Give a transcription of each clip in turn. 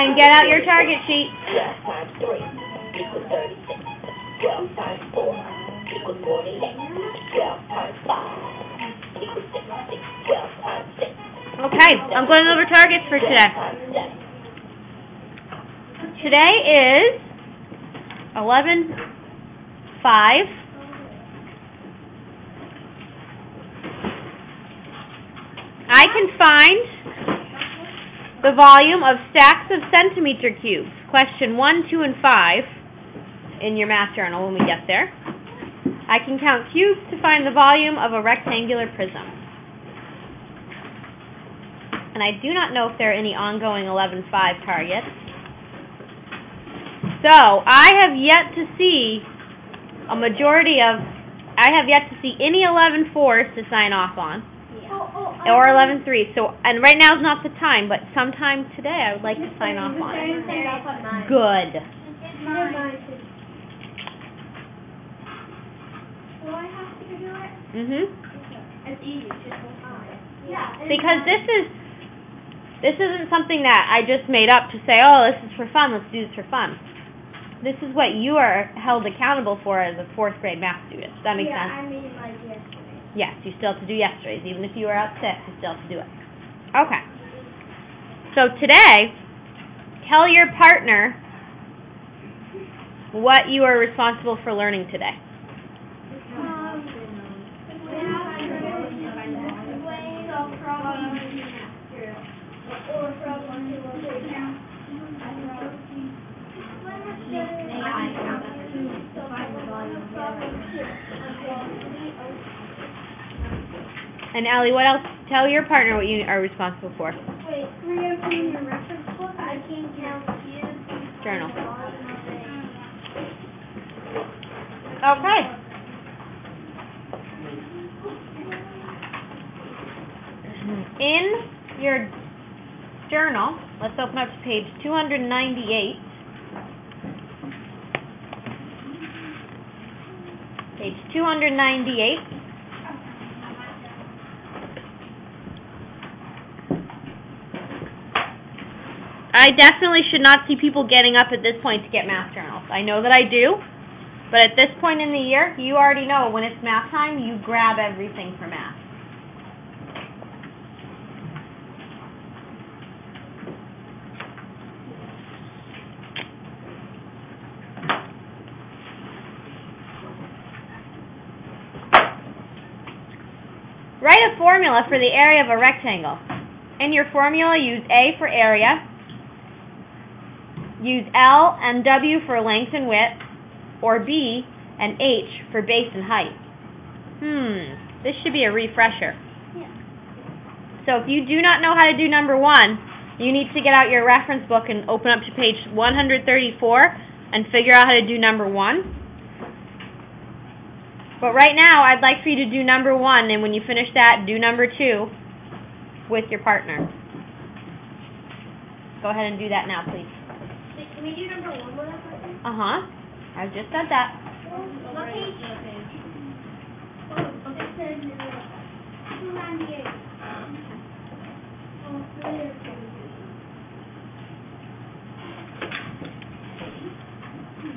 And get out your target sheet. 12 times 3 equals 36. 12 times 4 equals 48. 12 times 5 equals 66. 12 times 6. Okay, I'm going over targets for today. Today is 11/5. I can find the volume of stacks of centimeter cubes. Question 1, 2, and 5 in your math journal when we get there. I can count cubes to find the volume of a rectangular prism. And I do not know if there are any ongoing 11/5 targets. So, I have yet to see any 11/4s to sign off on. Or 11/3. So, and right now is not the time, but sometime today I would like to sign off on it. Good. Do I have to do it? It's easy, just yeah. Because this isn't something that I just made up to say, oh, this is for fun, let's do this for fun. This is what you are held accountable for as a 4th grade math student. Does that make sense? I mean, like yesterday. Yes, you still have to do yesterday's. Even if you were out sick, you still have to do it. Okay. So today, tell your partner what you are responsible for learning today. And Allie, what else? Tell your partner what you are responsible for. Wait, we're going to put in your reference book? I can't count cubes. Journal. Okay. In your journal, let's open up to page 298. Page 298. I definitely should not see people getting up at this point to get math journals. I know that I do, but at this point in the year, you already know when it's math time, you grab everything for math. Write a formula for the area of a rectangle. In your formula, use A for area. Use L and W for length and width, or B and H for base and height. This should be a refresher. Yeah. So if you do not know how to do number 1, you need to get out your reference book and open up to page 134 and figure out how to do number 1. But right now, I'd like for you to do number 1, and when you finish that, do number 2 with your partner. Go ahead and do that now, please. Can we do number 1 with our partner? I just said that. What page? It says 298.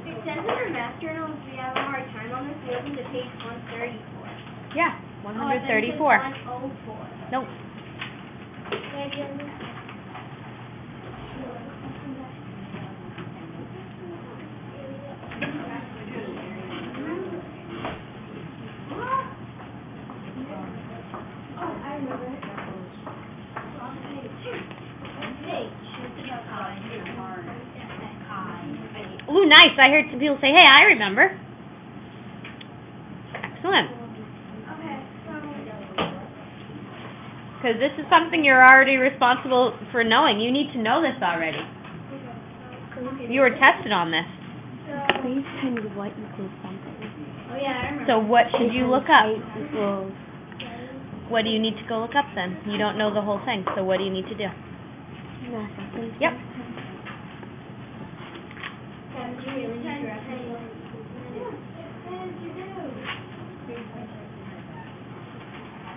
It says in our math journal if we have a hard time on this, we open to page 134. Yeah, 134. 104. Nope. Ooh, nice. I heard some people say, hey, I remember. Excellent. Because this is something you're already responsible for knowing. You need to know this already. You were tested on this. Please tell me what equals something. Oh, yeah, I remember. So what should you look up? Equals. What do you need to go look up then? You don't know the whole thing, so what do you need to do? Nothing. Yep.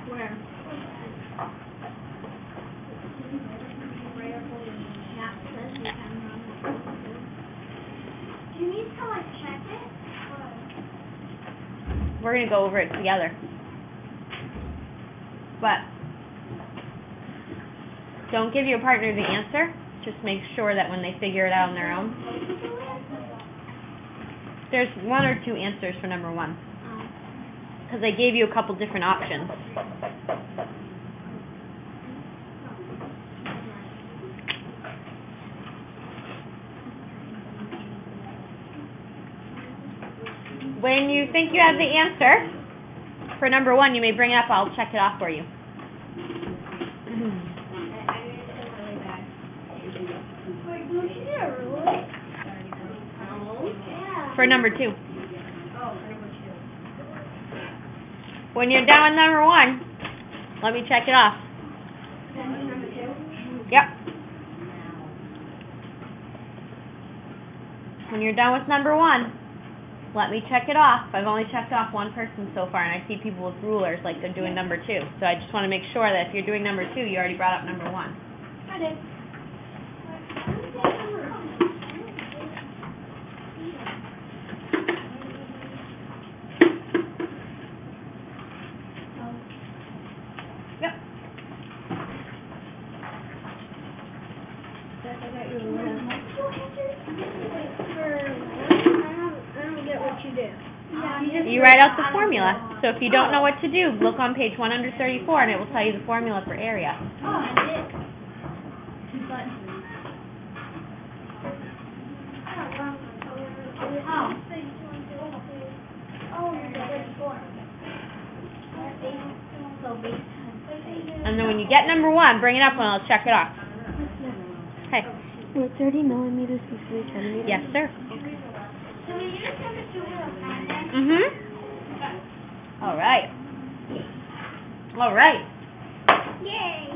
Where? we're going to go over it together. But don't give your partner the answer. Just make sure that when they figure it out on their own. There's one or two answers for number 1. Because I gave you a couple different options. When you think you have the answer for number 1, you may bring it up. I'll check it off for you. For number 2. When you're done with number 1, let me check it off. Yep. When you're done with number 1, let me check it off. I've only checked off one person so far, and I see people with rulers like they're doing number 2. So I just want to make sure that if you're doing number 2, you already brought up number 1. I did. Yep. You write out the formula. So if you don't know what to do, look on page 134 and it will tell you the formula for area. And then when you get number 1, bring it up and I'll check it off. Okay. Will 30 millimeters be 3 centimeters? Yes, sir. All right. All right. Yay!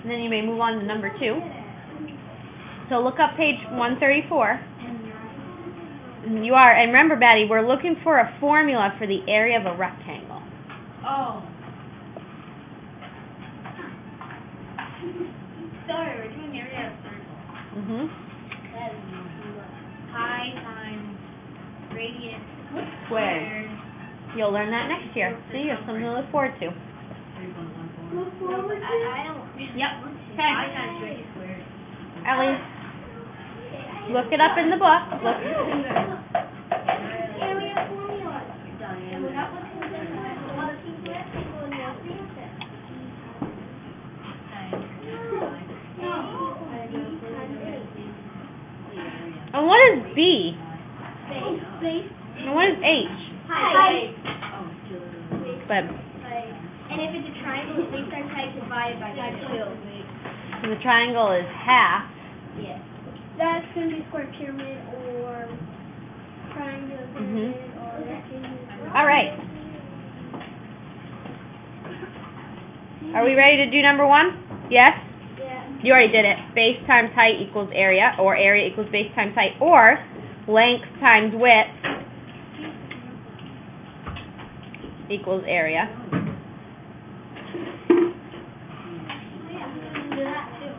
And then you may move on to number 2. So look up page 134. You are, and remember, Betty, we're looking for a formula for the area of a rectangle. Oh. Sorry, we're doing area of circle. That is pi times radius Squared. You'll learn that next year. See, you have something to look forward to. I don't. Yep. Okay. Pi times radius squared. Ellie, look it up in the book. Look. Area formula. And what is B? Base. And what is H? Height. But And if it's a triangle, it's base times height divided by 2. so the triangle is half. Yes. That's going to be square pyramid or triangular pyramid or rectangle. All right. Are we ready to do number 1? Yes? Yeah. You already did it. Base times height equals area, or area equals base times height, or length times width equals area. Do that too.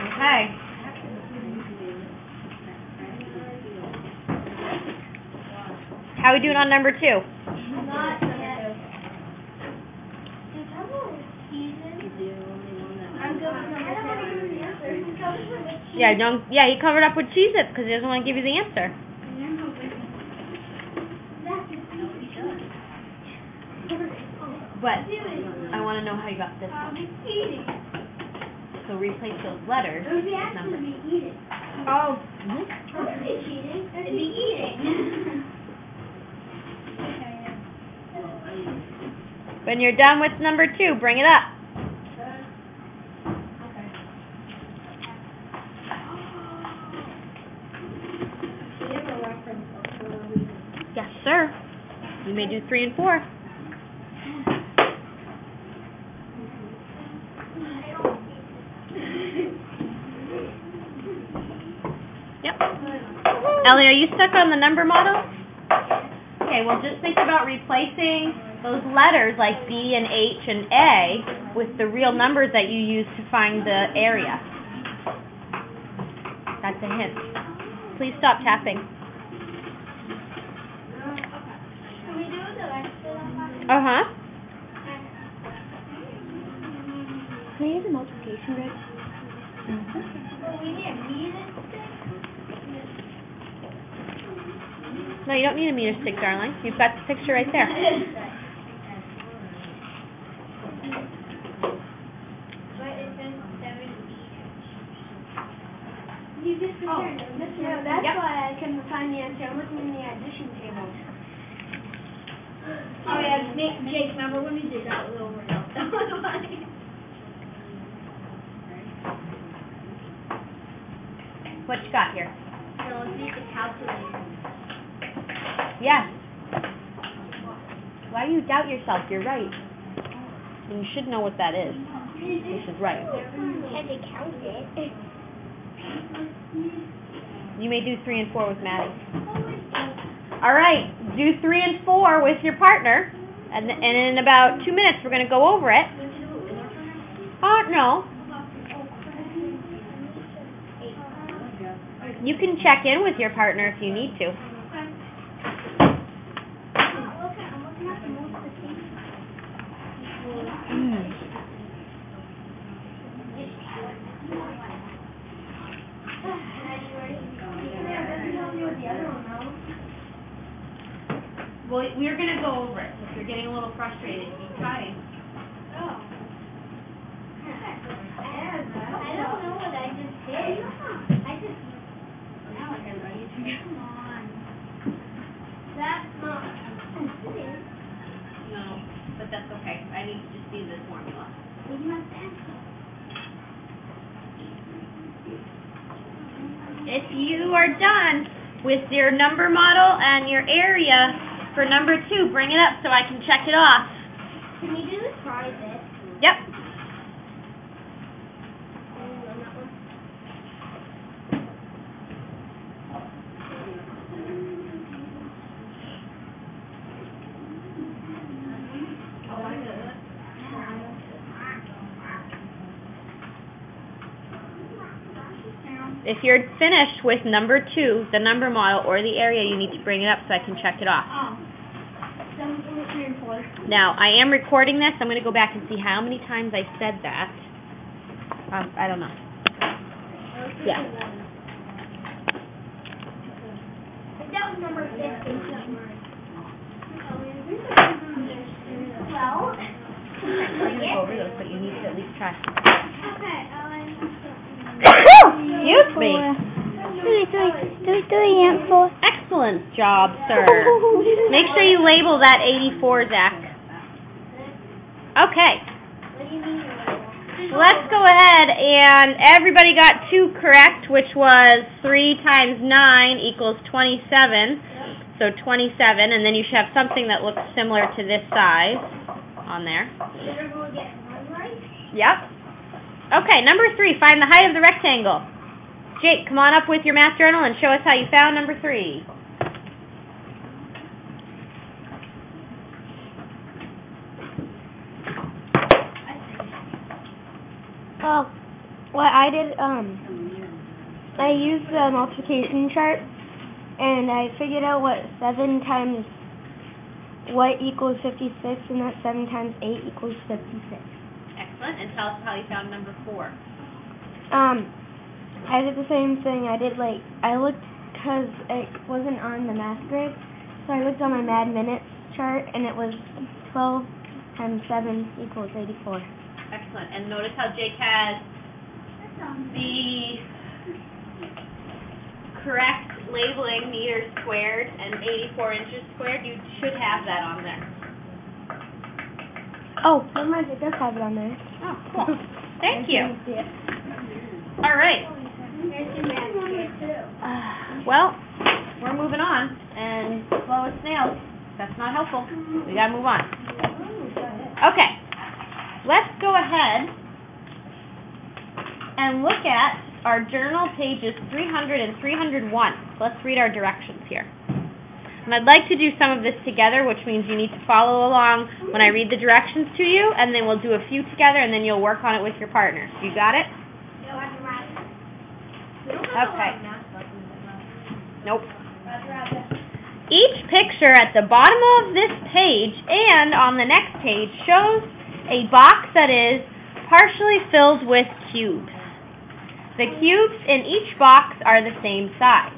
Okay. How are we doing on number 2? Not yet. I'm going number 7. Yeah, don't. Yeah, he covered up with Cheez-Its because he doesn't want to give you the answer. But I want to know how you got this one. So replace those letters with numbers. Oh. It's cheating. It'd be eating. When you're done with number 2, bring it up. Yes, sir. You may do 3 and 4. Yep. Ellie, are you stuck on the number model? Okay, Okay, well just think about replacing those letters like B and H and A with the real numbers that you use to find the area. That's a hint. Please stop tapping. Can we do the rest of them? Uh-huh. Can I use a multiplication grid? Well, we need a meter stick. No, you don't need a meter stick, darling. You've got the picture right there. But it says 7 meters. You just returned it. Yeah, that's Yep. why I couldn't find the answer. I'm looking in the addition table. Oh yeah, Jake, remember when we did that little workout? What you got here? So let's use the calculator. Yes. Why do you doubt yourself? You're right. You should know what that is. This is right. Had to count it. You may do 3 and 4 with Maddie. All right, do 3 and 4 with your partner, and in about 2 minutes we're going to go over it. No. You can check in with your partner if you need to. Well, we're going to go over it. If you're getting a little frustrated, keep trying. I don't know what I just did. Now I'm ready to come on. That's not. No, but that's okay. I need to just see the formula. Where's my pencil? If you are done with your number model and your area for number 2, bring it up so I can check it off. Can you do this private? Yep. If you're finished with number 2, the number model or the area, you need to bring it up so I can check it off. Now, I am recording this. I'm going to go back and see how many times I said that. I don't know. Yeah. That was number 50. Well, We're going to go over those, but you need to at least try. okay. Excuse me. 3 and 4. Excellent job, sir. Make sure you label that 84, Zach. Okay. What do you mean? Let's go ahead and everybody got 2 correct, which was 3 times 9 equals 27. So 27, and then you should have something that looks similar to this size on there. Did everyone get one right? Yep. Okay, number 3, find the height of the rectangle. Jake, come on up with your math journal and show us how you found number 3. Well, what I did, I used the multiplication chart, and I figured out what 7 times what equals 56, and that 7 times 8 equals 56. Excellent, and tell us how you found number 4. I did the same thing. I looked, because it wasn't on the math grid, so I looked on my Mad Minutes chart, and it was 12 times 7 equals 84. Excellent, and notice how Jake has the correct labeling, meters squared and 84 inches squared. You should have that on there. Oh, never mind, it does have it on there. Oh, cool. Thank you. See it. All right. There's your math here, too. Well, we're moving on, and slow as snails. That's not helpful. We gotta move on. Okay. Let's go ahead and look at our journal pages 300 and 301. Let's read our directions here. And I'd like to do some of this together, which means you need to follow along when I read the directions to you, and then we'll do a few together, and then you'll work on it with your partner. You got it? Okay. Nope. Each picture at the bottom of this page and on the next page shows a box that is partially filled with cubes. The cubes in each box are the same size.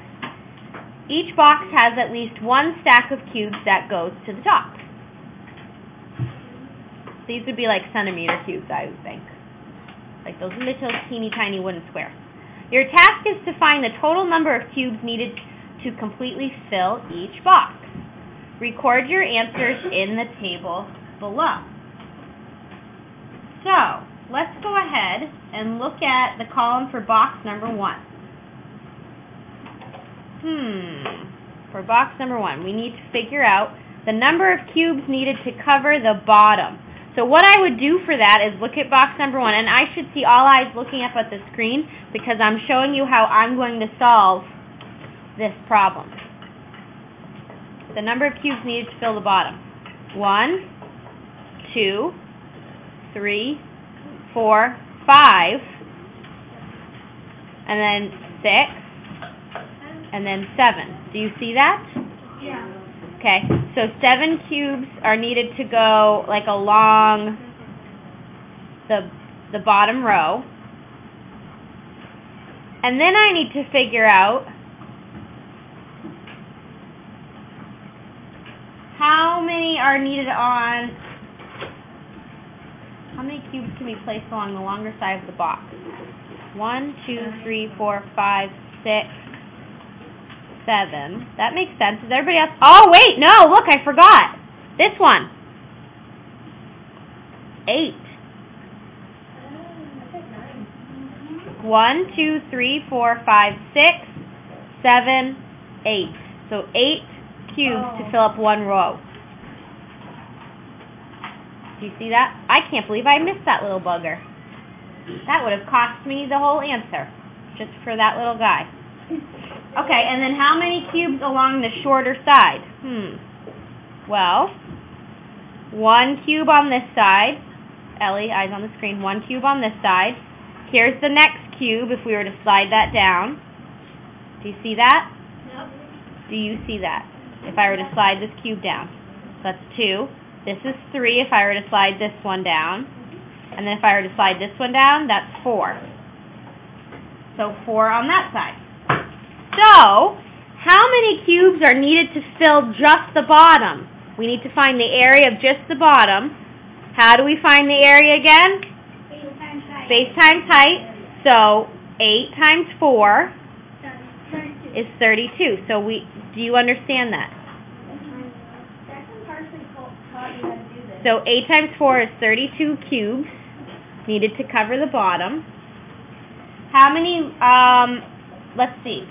Each box has at least one stack of cubes that goes to the top. These would be like centimeter cubes, I would think. Like those little teeny tiny wooden squares. Your task is to find the total number of cubes needed to completely fill each box. Record your answers in the table below. So, let's go ahead and look at the column for box number 1. For box number 1, we need to figure out the number of cubes needed to cover the bottom. So what I would do for that is look at box number 1, and I should see all eyes looking up at the screen because I'm showing you how I'm going to solve this problem. The number of cubes needed to fill the bottom. 1, 2, 3, 4, 5, and then 6, and then 7. Do you see that? Yeah. Okay, so 7 cubes are needed to go like along the bottom row. And then I need to figure out how many are needed on, how many cubes can be placed along the longer side of the box? 1, 2, 3, 4, 5, 6, 7. That makes sense. Is everybody else? Oh, wait, no, look, I forgot. This one. 8. 1, 2, 3, 4, 5, 6, 7, 8. So 8 cubes to fill up one row. Do you see that? I can't believe I missed that little bugger. That would have cost me the whole answer, just for that little guy. Okay, and then how many cubes along the shorter side? Well, 1 cube on this side. Ellie, eyes on the screen. 1 cube on this side. Here's the next cube if we were to slide that down. Do you see that? Yep. Do you see that? If I were to slide this cube down. So that's 2. This is 3 if I were to slide this one down. And then if I were to slide this one down, that's 4. So 4 on that side. So, how many cubes are needed to fill just the bottom? We need to find the area of just the bottom. How do we find the area again? Base times height. Base times height. So, 8 times 4 is 32. So, do you understand that? Jackson partially taught you how to do this. So, 8 times 4 is 32 cubes needed to cover the bottom. How many, let's see.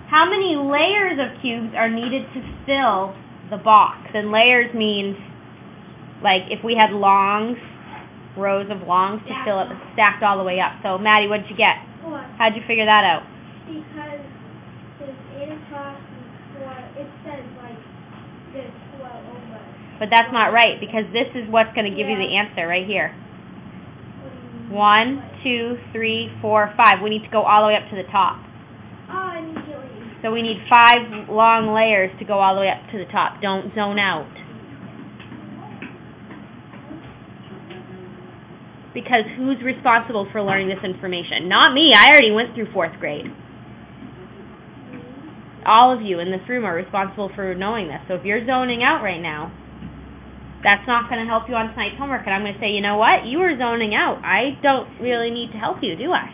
How many layers of cubes are needed to fill the box? And layers means, like, if we had longs, rows of longs to fill it, stacked all the way up. So, Maddie, what'd you get? 4. How'd you figure that out? Because there's 8 across and 4, it says like there's 12 over. But that's not right, because this is what's going to give you the answer right here. 1, 2, 3, 4, 5. We need to go all the way up to the top. Oh, I need to. So we need 5 long layers to go all the way up to the top. Don't zone out. Because who's responsible for learning this information? Not me. I already went through 4th grade. All of you in this room are responsible for knowing this. So if you're zoning out right now, that's not going to help you on tonight's homework. And I'm going to say, you know what? You are zoning out. I don't really need to help you, do I?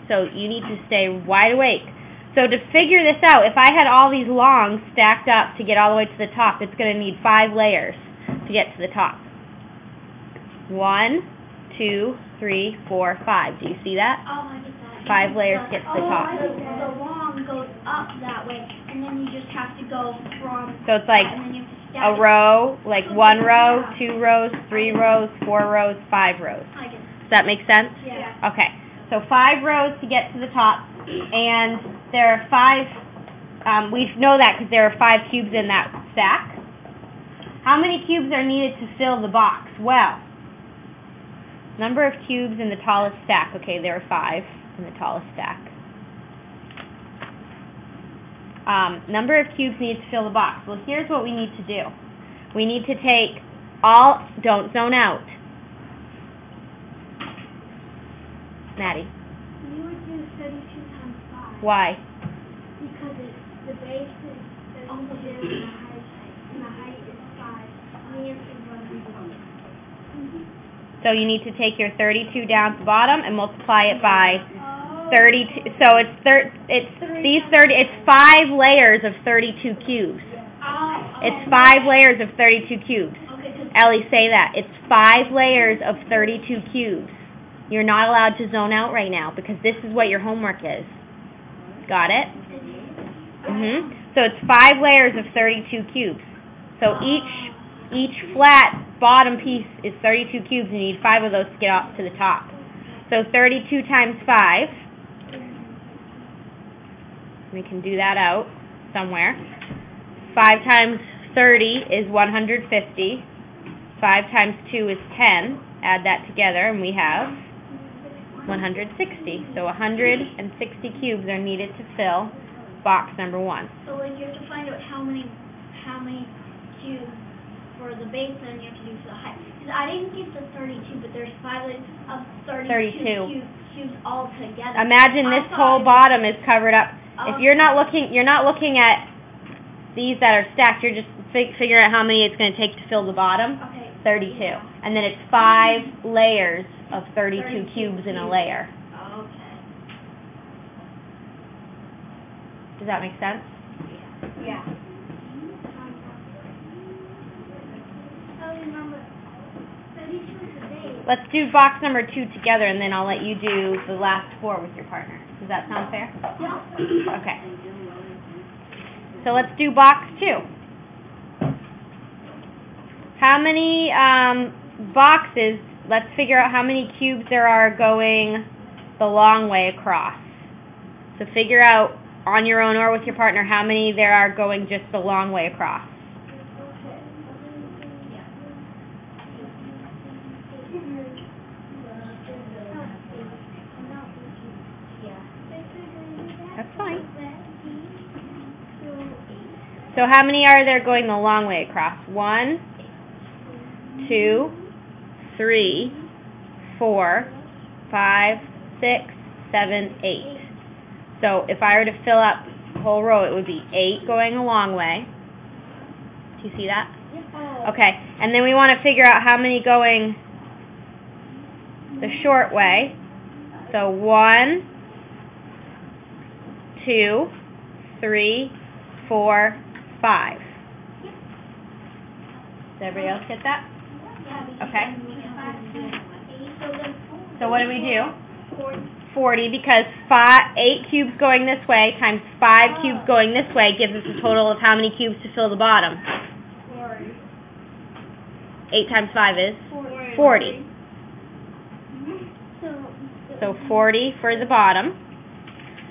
So you need to stay wide awake. So to figure this out, if I had all these longs stacked up to get all the way to the top, it's going to need 5 layers to get to the top. 1, 2, 3, 4, 5. Do you see that? Oh, I get that. 5 layers to get to the top. The long goes up that way, and then you just have to go from. So it's like and then you have to stack a row, like 1 row, 2 rows, 3 rows, 4 rows, 5 rows. I get it. Does that make sense? Yeah. Okay. So 5 rows to get to the top, and there are 5 we know that because there are 5 cubes in that stack. How many cubes are needed to fill the box? Well, number of cubes in the tallest stack. Okay, there are 5 in the tallest stack. Number of cubes needed to fill the box. Well, here's what we need to do. We need to take all, don't zone out. Maddie. You would do 32 times 5. Why? Because the base is 32 and the height is 5. And the answer is 100. So you need to take your 32 down to the bottom and multiply it by 32. So it's 5 layers of 32 cubes. It's 5 layers of 32 cubes. Ellie, say that. It's 5 layers of 32 cubes. You're not allowed to zone out right now because this is what your homework is. Got it? So it's 5 layers of 32 cubes. So each flat bottom piece is 32 cubes, and you need 5 of those to get up to the top. So 32 times 5. We can do that out somewhere. 5 times 30 is 150. 5 times 2 is 10. Add that together, and we have 160. So 160 cubes are needed to fill box number 1. So like you have to find out how many cubes for the base, and you have to do for the height. Because I didn't get the 32, but there's 5 layers of 32 cubes all together. Imagine this whole bottom is covered up. If you're not looking at these that are stacked. You're just figuring out how many it's going to take to fill the bottom. Okay. 32. And then it's 5 layers of 32 cubes in a layer. Okay. Does that make sense? Yeah. Let's do box number 2 together, and then I'll let you do the last 4 with your partner. Does that sound fair? Yeah. Okay. So let's do box 2. How many boxes, let's figure out how many cubes there are going the long way across. So figure out on your own or with your partner how many there are going just the long way across. That's fine. So how many are there going the long way across? 1, 2, 3, 4, 5, 6, 7, 8. So if I were to fill up the whole row, it would be 8 going a long way. Do you see that? Okay. And then we want to figure out how many going the short way. So 1, 2, 3, 4, 5. Does everybody else get that? Okay. So what do we do? 40, because 8 cubes going this way times 5 cubes going this way gives us a total of how many cubes to fill the bottom? 8 times 5 is? 40. So 40 for the bottom.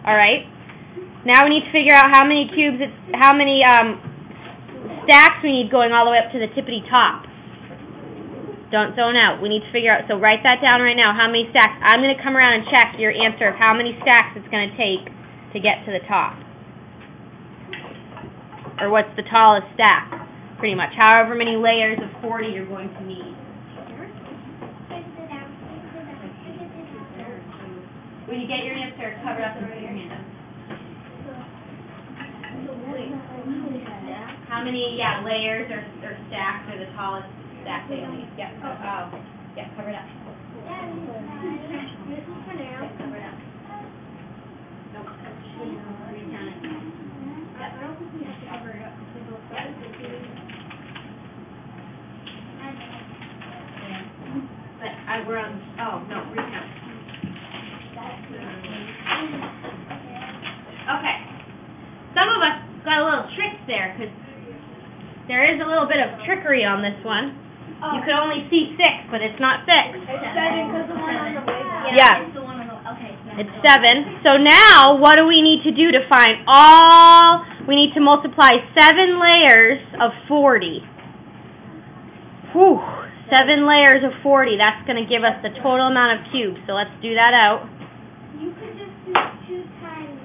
Alright. Now we need to figure out how many cubes, how many stacks we need going all the way up to the tippity top. Don't zone out. We need to figure out, so write that down right now, how many stacks. I'm going to come around and check your answer of how many stacks it's going to take to get to the top. Or what's the tallest stack, pretty much. However many layers of 40 you're going to need. When you get your answer, cover it up and put your hand up. How many, layers or stacks are the tallest stack they need? Yeah, cover it up. This is for now. Cover it up. Nope. Read down it. I don't think we have to cover it up. But we're on, recount. Okay. Some of us got a little tricks there, because there is a little bit of trickery on this one. You could only see 6, but it's not 6. It's 7 because the one on the way. Yeah. It's the one on the, okay. It's 7. So now, what do we need to do to find all we need to multiply 7 layers of 40. Whew, 7 layers of 40. That's going to give us the total amount of cubes. So let's do that out. You could just do 2 times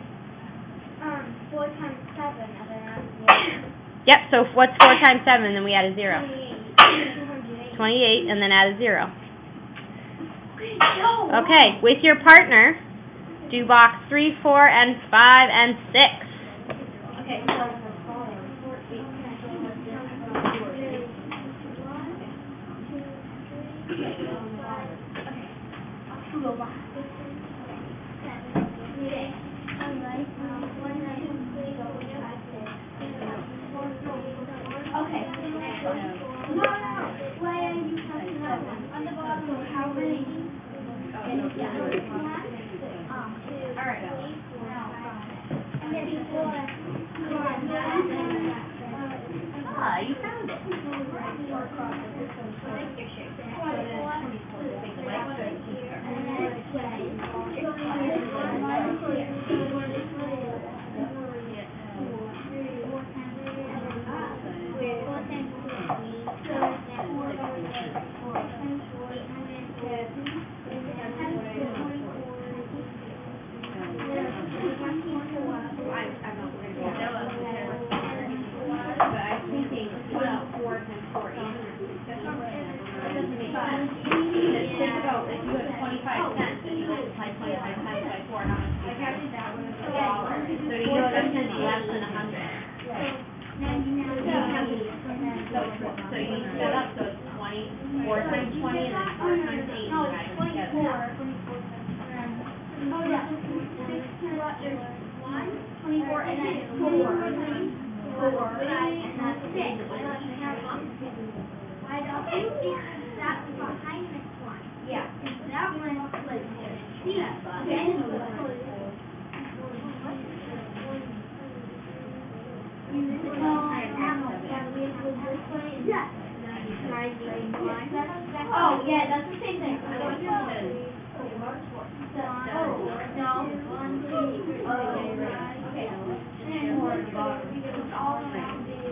4 times 7 and then add 0. Yep, so what's 4 times 7? Then we add a 0. 28. 28, and then add a 0. Go. Okay, with your partner, do box 3, 4, and 5, and 6. Okay, Why are you counting that one? On the bottom, how many? All right. And then before. Ah, you found it. So you set up, so it's 24 times 20 and then 4 times 8. No, 24. Oh, yeah. 24 and then 4. 4, 5, and that's 6. I don't think that was behind this one. Yeah. That one was peanut butter. Oh, yeah, that's the same thing. No. 1, 2, 3, 4. Okay. And 4. It's all around the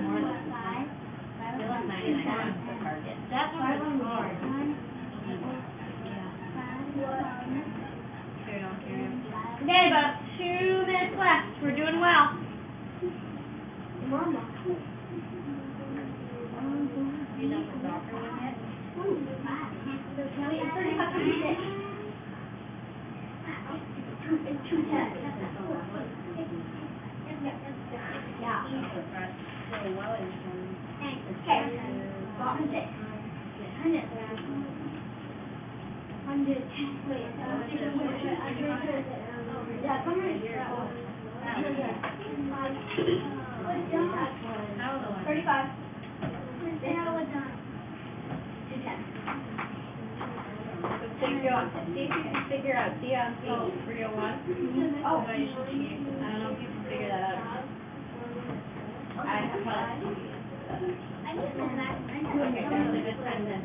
More It's 210. Yeah. See if you can figure out. See on page 301? Oh. I don't know if you can figure that out. I have fun. Okay, that's a good time then.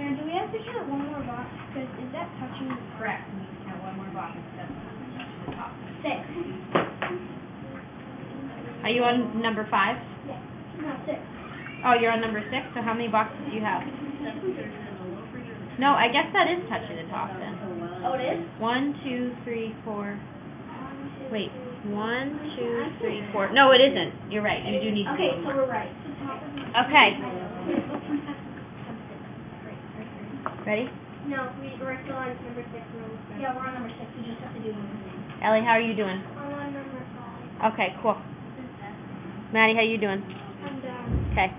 Do we have to count one more box? Because is that touching? Correct. We need to count one more box. That's the top. 6. Are you on number 5? Yeah. No, 6. Oh, you're on number 6? So how many boxes do you have? No, I guess that is touching the top then. Oh, it is? 1, 2, 3, 4. Wait. 1, 2, 3, 4. No, it isn't. You're right. You do need to Okay, do so one more. we're right. Okay. Ready? No, we're still on number 6. Yeah, we're on number 6. We just have to do one more. Ellie, how are you doing? I'm on number 5. Okay, cool. Maddie, how you doing? I'm done. Okay.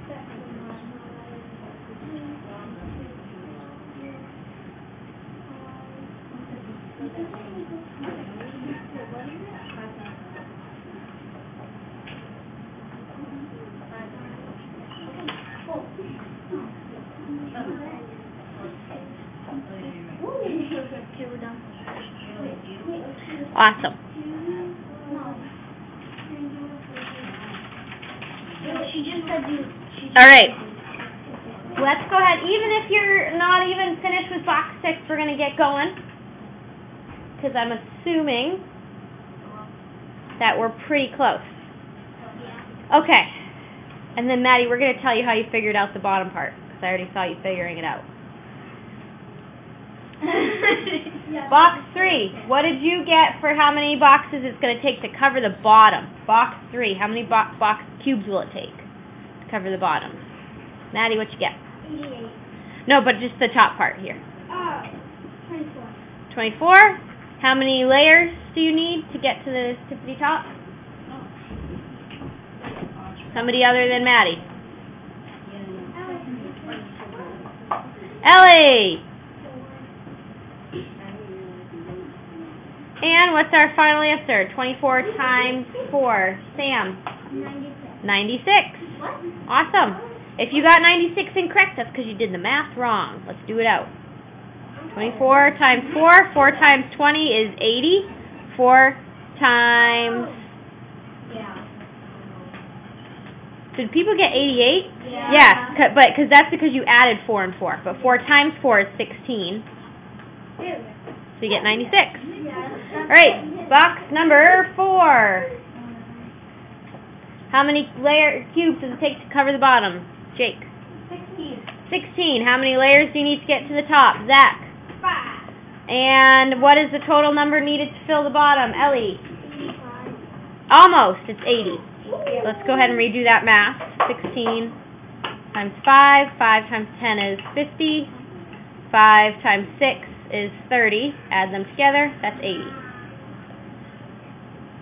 Okay, we're done. Awesome. She just said you. All right. Let's go ahead. Even if you're not even finished with box 6, we're going to get going. Because I'm assuming that we're pretty close. Okay. And then, Maddie, we're going to tell you how you figured out the bottom part. Because I already saw you figuring it out. Box 3. What did you get for how many boxes it's going to take to cover the bottom? Box 3. How many box cubes will it take to cover the bottom? Maddie, what you get? 88. No, but just the top part here. 24. 24. How many layers do you need to get to the tippity top? Somebody other than Maddie. Ellie! And what's our final answer? 24 times 4. Sam? 96. 96. What? Awesome. If you got 96 incorrect, that's because you did the math wrong. Let's do it out. 24 times 4. 4 times 20 is 80. 4 times... Yeah. Did people get 88? Yeah. Yeah, but because that's because you added 4 and 4. But 4 times 4 is 16. So you get 96. All right, box number 4. How many cubes does it take to cover the bottom? Jake? 16. How many layers do you need to get to the top? Zach? 5. And what is the total number needed to fill the bottom? Ellie? 85. Almost. It's 80. Let's go ahead and redo that math. 16 times 5. 5 times 10 is 50. 5 times 6 is 30. Add them together. That's 80.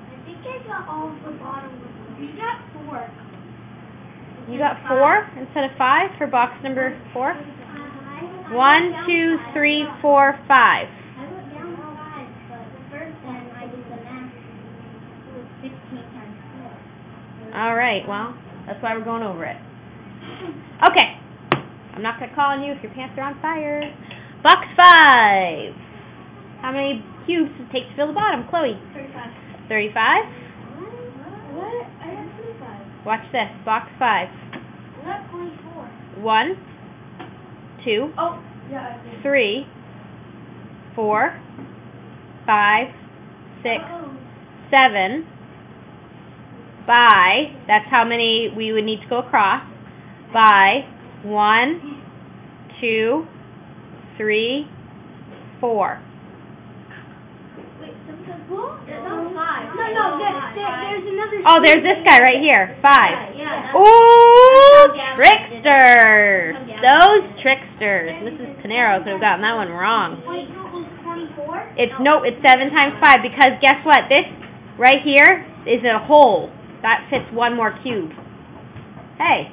I think I got all of the bottom ones. You got 4. You got 4 instead of 5 for box number 4? 1, 2, 3, 4, 5. I wrote down 5, but the first one I did the math. It was 16 times 4. All right, well, that's why we're going over it. Okay. I'm not going to call on you if your pants are on fire. Box 5. How many cubes does it take to fill the bottom? Chloe? 35. 35? What? I have 25. Watch this. Box 5. I got 24. 1, 2, Oh, yeah, I did. 3, 4, 5, 6, 7. By, that's how many we would need to go across. by 1, 2, 3, 4. Wait, sometimes, that was 5. No, there's another. Oh, there's this guy right here. 5. Yeah. Ooh, tricksters! Those tricksters. Mrs. Panero could have gotten that one wrong. Wait, no, it was 24? It's 7 times 5 because guess what? This right here is a hole. That fits one more cube. Hey.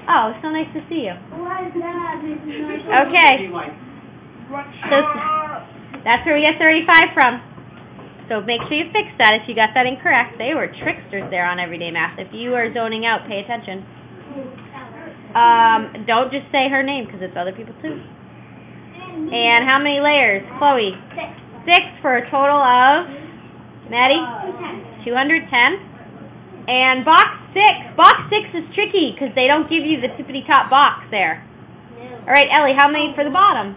Oh, it's so nice to see you. What is that? Okay. So that's where we get 35 from. So make sure you fix that if you got that incorrect. They were tricksters there on Everyday Math. If you are zoning out, pay attention. Don't just say her name because it's other people too. And how many layers? Chloe? 6 for a total of, Maddie? 210. And box 6. Box 6 is tricky because they don't give you the tippity top box there. All right, Ellie, how many for the bottom?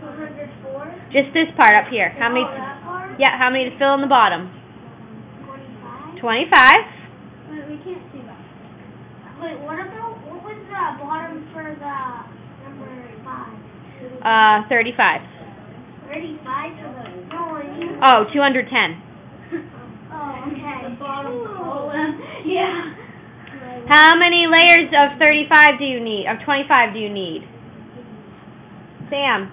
204. Just this part up here. How many? Yeah, how many to fill in the bottom? 25. 25. Wait, we can't see that. Wait, what was the bottom for the number 5? 35. 35 to the, no, I mean, Oh, 210. oh, okay. The bottom yeah. How many layers of 35 do you need? Of 25 do you need? Sam?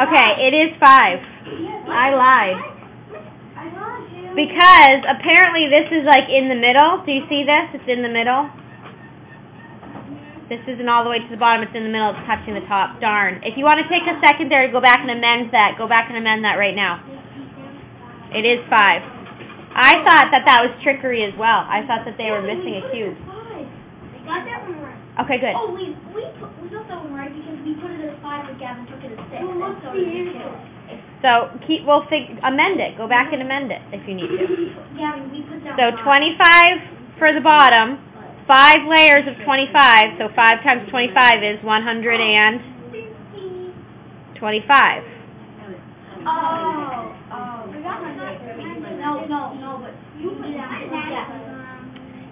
Okay, it is 5. I lied. Because apparently this is like in the middle. Do you see this? It's in the middle. This isn't all the way to the bottom. It's in the middle. It's touching the top. Darn. If you want to take a second there to go back and amend that, go back and amend that right now. It is 5. I thought that was trickery as well. I thought that they were missing a cube. I got that one right. Okay, good. Oh, we got that one right because we put it as 5, but Gavin took it as 6. Well, so So we'll amend it. Go back and amend it if you need to. Gavin, we put that So 25 for the bottom, 5 layers of 25. So 5 times 25 is 125. No, but you put that.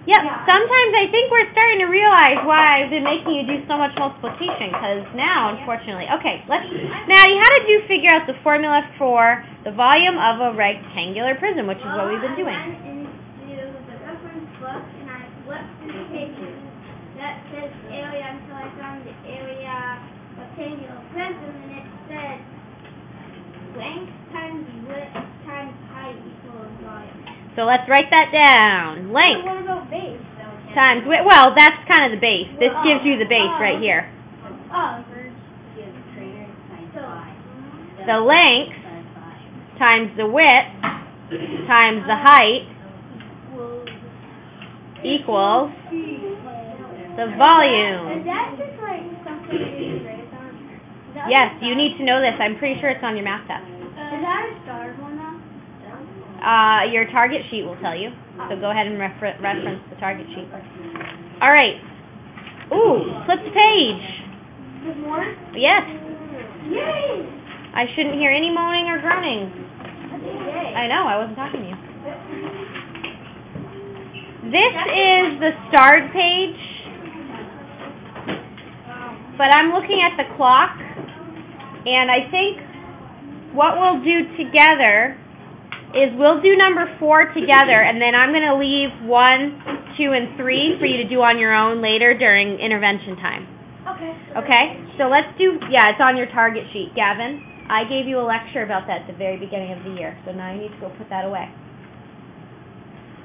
Yep. Sometimes I think we're starting to realize why I've been making you do so much multiplication, because now, unfortunately... Okay, Maddie, how did you figure out the formula for the volume of a rectangular prism, which is what we've been doing? I went into the reference book, and I flipped through the pages that says area until I found the area rectangular prism, and it said length times width times height equals volume. So let's write that down. Length. What about base? Times width. Well, that's kind of the base. This gives you the base right here. Oh. The length times the width times the height equals the volume. Is that just like something you raise on? Yes, you need to know this. I'm pretty sure it's on your math test. Is that a starred one now? Your target sheet will tell you. So go ahead and reference the target sheet. All right. Ooh, flip the page. There's more? Yes. Yay! I shouldn't hear any moaning or groaning. Yay. I know, I wasn't talking to you. This is the starred page. But I'm looking at the clock, and I think what we'll do together is we'll do number 4 together, and then I'm going to leave 1, 2, and 3 for you to do on your own later during intervention time. Okay. Okay? So let's do, it's on your target sheet. Gavin, I gave you a lecture about that at the very beginning of the year, so now you need to go put that away.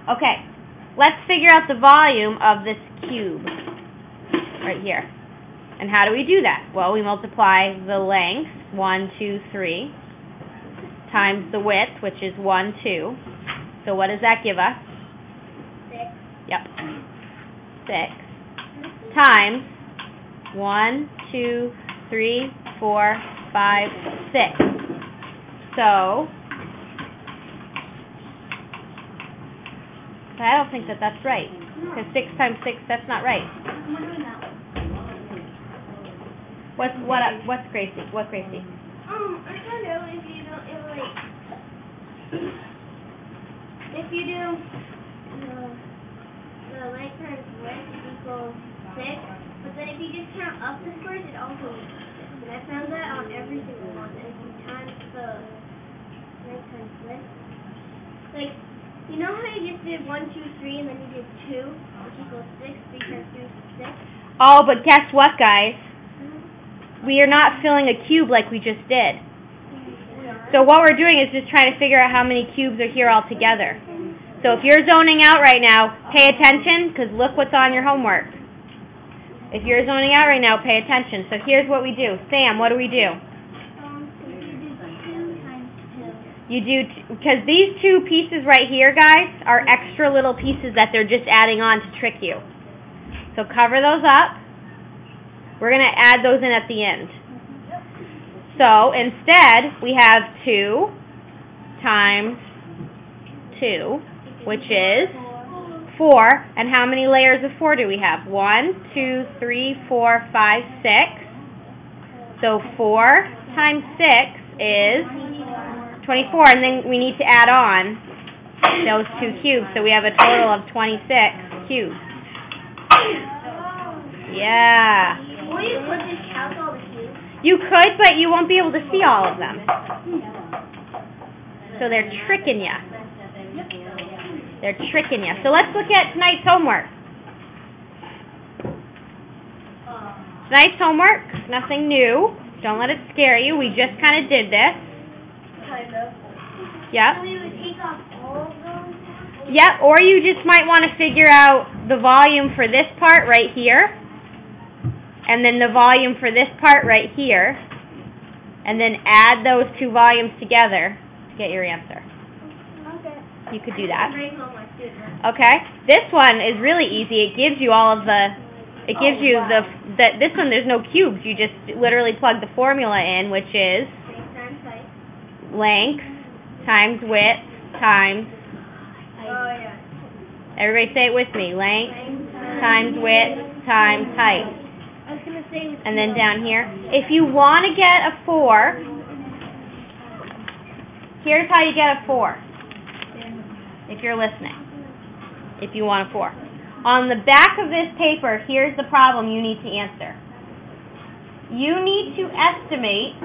Okay. Let's figure out the volume of this cube right here. And how do we do that? Well, we multiply the length, 1, 2, 3, times the width, which is 1, 2. So what does that give us? 6. Yep. 6. Times 1, 2, 3, 4, 5, 6. So, I don't think that's right. Because 6 times 6, that's not right. What's Gracie? What, Gracie? I found out if you do the length times width equals 6, but then if you just count up the squares, it also equals 6. And I found that on every single one. And if you times the length times width, like, you know how you just did 1, 2, 3, and then you did 2, which equals 6, 3 times 3 is 6? Oh, but guess what, guys? We are not filling a cube like we just did. So what we're doing is just trying to figure out how many cubes are here all together. So if you're zoning out right now, pay attention, because look what's on your homework. If you're zoning out right now, pay attention. So here's what we do. Sam, what do we do? You do, because these two pieces right here, guys, are extra little pieces that they're just adding on to trick you. So cover those up. We're going to add those in at the end. So instead, we have 2 times 2, which is 4. And how many layers of 4 do we have? 1, 2, 3, 4, 5, 6. So 4 times 6 is 24. And then we need to add on those 2 cubes. So we have a total of 26 cubes. Yeah. Will you put this count all the cubes? You could, but you won't be able to see all of them. So they're tricking you. They're tricking you. So let's look at tonight's homework. Tonight's homework, nothing new. Don't let it scare you. We just kind of did this. Kind of. Yep. So we would take off all of those? Yep, or you just might want to figure out the volume for this part right here, and then the volume for this part right here, and then add those 2 volumes together to get your answer. Okay. You could do that. Bring home my student. Okay. This one is really easy. It gives you all of the, this one there's no cubes. You just literally plug the formula in, which is length times width times, everybody say it with me, length times width times height. I was going to say, and then down here, if you want to get a 4, here's how you get a 4, if you're listening, if you want a 4. On the back of this paper, here's the problem you need to answer. You need to estimate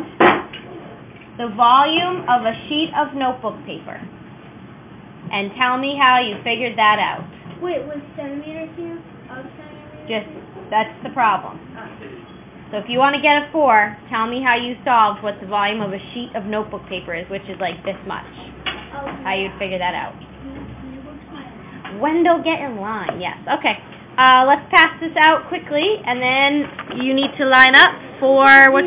the volume of a sheet of notebook paper, and tell me how you figured that out. wait, was centimeters here? That's the problem. So if you want to get a 4, tell me how you solved what the volume of a sheet of notebook paper is, which is like this much. How you'd figure that out. Wendell, get in line. Yes. Okay. Let's pass this out quickly, and then you need to line up for what